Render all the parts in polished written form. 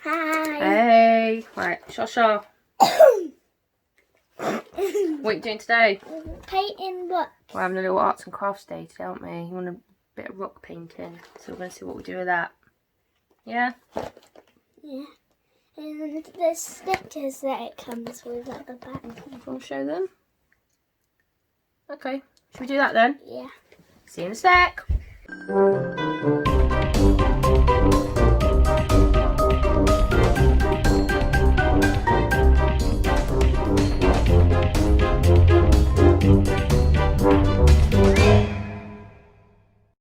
Hi. Hey. Right, Shasha. What are you doing today? Painting what? We're having a little arts and crafts day today, aren't we? You want a bit of rock painting, so we're going to see what we do with that. Yeah? Yeah. And there's stickers that it comes with at the back. Want to show them? Okay. Should we do that then? Yeah. See you in a sec.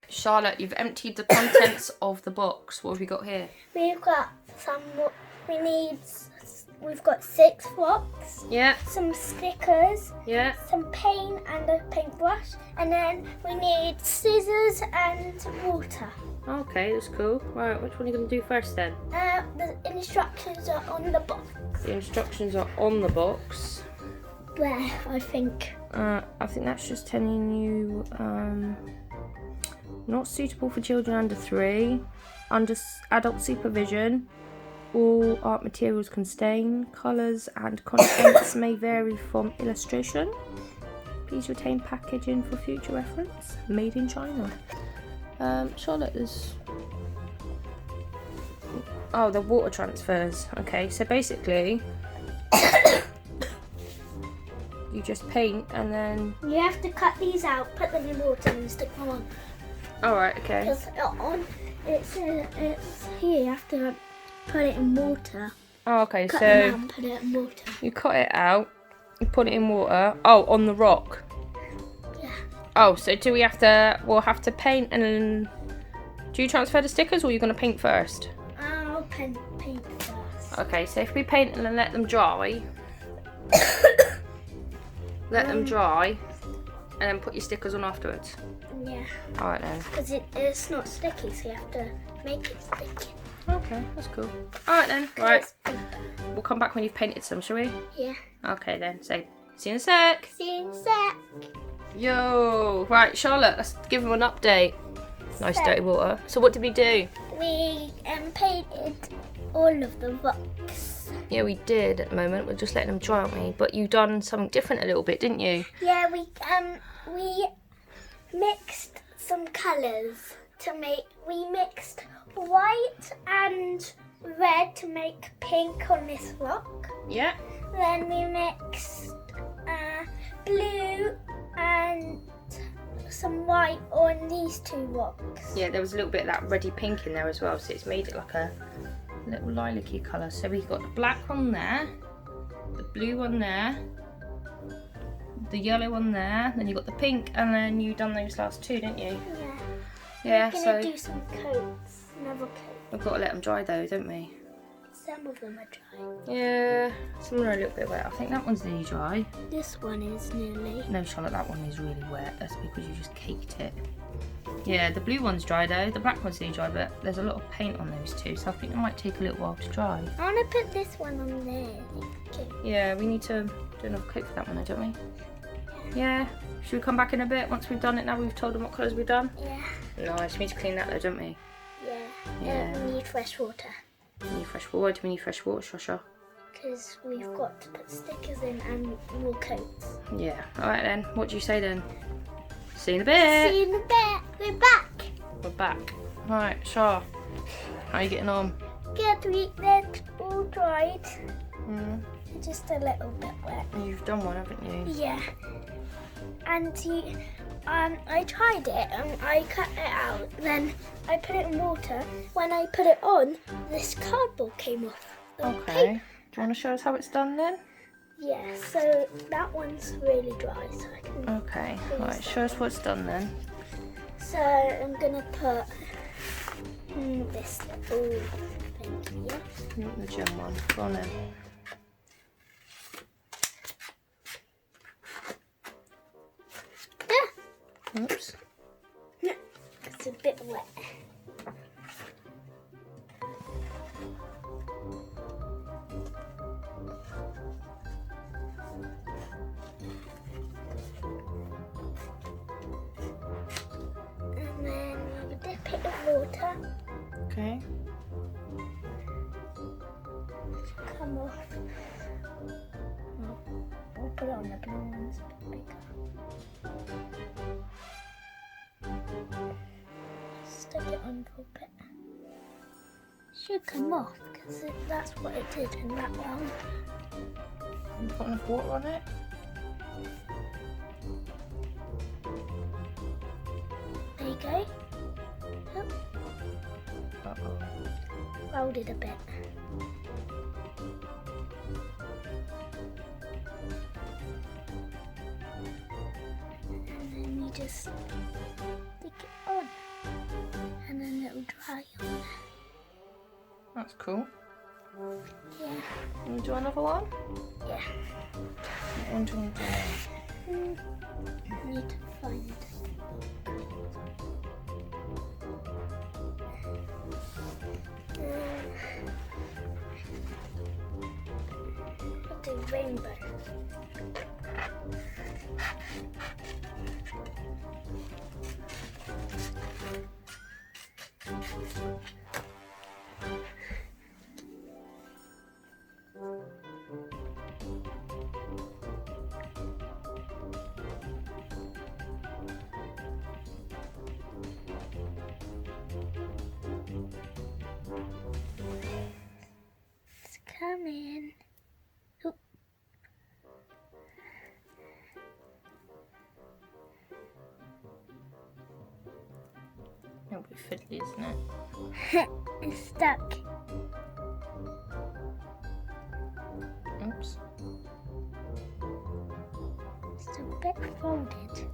Charlotte, you've emptied the contents of the box. What have we got here? We've got we've got 6 rocks. Yeah. Some stickers. Yeah. Some paint and a paintbrush. And then we need scissors and water. Okay, that's cool. Right, which one are you going to do first then? The instructions are on the box. The instructions are on the box. Where, I think. I think that's just telling you not suitable for children under 3, under adult supervision. All art materials can stain, colours and contents may vary from illustration. Please retain packaging for future reference. Made in China. Charlotte, there's... Oh, the water transfers. Okay, so basically... you just paint and then... You have to cut these out, put them in water and stick them on. Alright, okay. Because it's here, you have to put it in water. Oh, okay, Cut so them out and put it in water. you cut it out, you put it in water. Oh, on the rock. Yeah. Oh, so do we have to, we'll have to paint and then, do you transfer the stickers or are you going to paint first? I'll paint first. Okay, so if we paint and then let them dry, let them dry, and then put your stickers on afterwards. Yeah. Alright then. Because it's not sticky, so you have to make it sticky. Okay, that's cool. Alright then, right. We'll come back when you've painted some, shall we? Yeah. Okay then, so see you in a sec. See you in a sec. Yo, right, Charlotte, let's give them an update. Nice dirty water. So what did we do? We painted all of the rocks. Yeah, we did at the moment. We're just letting them dry, aren't we? But you done something different a little bit, didn't you? Yeah, we mixed some colours to make. We mixed white and red to make pink on this rock. Yeah. Then we mixed blue and some white on these 2 rocks. Yeah, there was a little bit of that reddy pink in there as well, so it's made it like a little lilac-y colour. So we've got the black one there, the blue one there, the yellow one there, then you got the pink, and then you done those last 2, didn't you? Yeah. Yeah, We're gonna do some coats, another coat. we've got to let them dry though, don't we? Some of them are dry. Yeah, some are a little bit wet. I think that one's nearly dry. This one is nearly. No, Charlotte, that one is really wet. That's because you just caked it. Yeah, the blue one's dry though. The black one's nearly dry, but there's a lot of paint on those 2, so I think it might take a little while to dry. I want to put this one on there. Okay. Yeah, we need to do another coat for that one, don't we? Yeah. Should we come back in a bit once we've done it now? We've told them what colours we've done? Yeah. Nice. We need to clean that though, don't we? Yeah. Yeah. We need fresh water. We need fresh water. Why do we need fresh water, Shasha? Because we've got to put stickers in and more coats. Yeah. Alright then. What do you say then? See you in a bit. See you in a bit. We're back. We're back. Alright, Shah. How are you getting on? Good. They're all dried. Mm. Just a little bit wet. You've done one, haven't you? Yeah. And I tried it and I cut it out. Then I put it in water. When I put it on, this cardboard came off. The Okay. paper. Do you want to show us how it's done then? Yeah. So that one's really dry. So I can. Okay. Alright, show us what's done then. So I'm gonna put this little thing here. You want the gem one? Go on then. Oops. It's a bit wet. And then we dip it in water. Okay. come off. I'll put it on the blue ones a bit bigger. Stick it on for a bit. Should come off because that's what it did in that one. You put enough water on it? There you go. Oh, Uh-oh. rolled it a bit. And then you just stick it on. And then it'll dry on. That's cool. Yeah, You want to do another one? yeah. What one do you want to do? Need to find. I'll do rainbow. It's coming. Oh. It'll be fiddly, isn't it? It's stuck. Oops. It's a bit folded.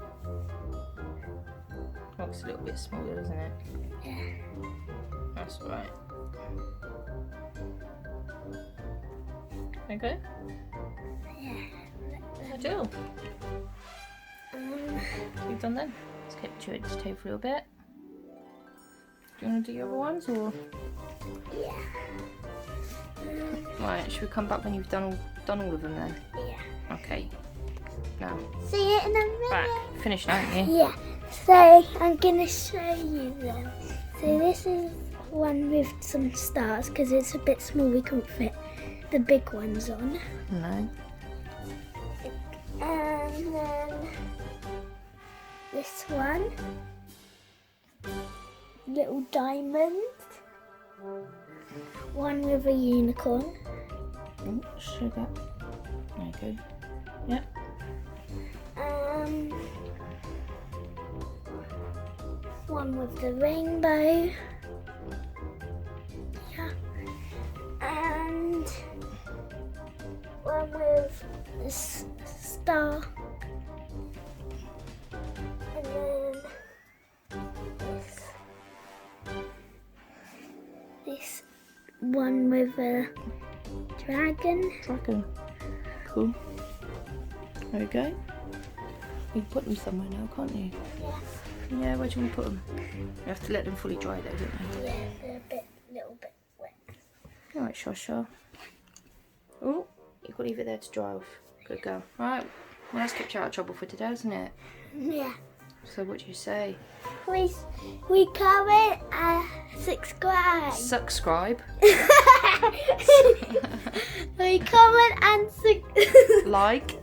Oh, it's a little bit smaller, isn't it? Yeah. That's alright. Okay. Yeah. I do. You've done then. Let's get to it, just tape for a little bit. Do you want to do your other ones or? Yeah. Right, should we come back when you've done all of them then? Yeah. Okay. Now, See you in a minute. back. Finished, aren't you? Yeah. So I'm gonna show you them. So this is one with some stars because it's a bit small. We couldn't fit the big ones on. No. And then this one, little diamond. One with a unicorn. Oh, sugar. There you go. Yep. One with the rainbow. Yeah. And one with this star. And then this one with a dragon. Dragon. Cool. There we go. You can put them somewhere now, can't you? Yeah. Yeah, where do you want to put them? You have to let them fully dry though, don't you? Yeah, they're a little bit wet. Alright, Shasha. Oh, you've got to leave it there to dry off. Good girl. Right, well that's kept you out of trouble for today, hasn't it? Yeah. So what do you say? We comment and subscribe. Subscribe. We comment and Like.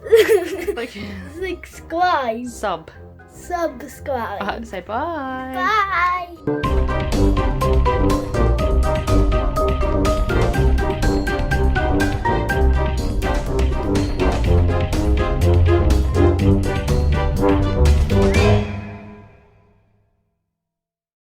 subscribe. Subscribe. Subscribe. Say bye. Bye.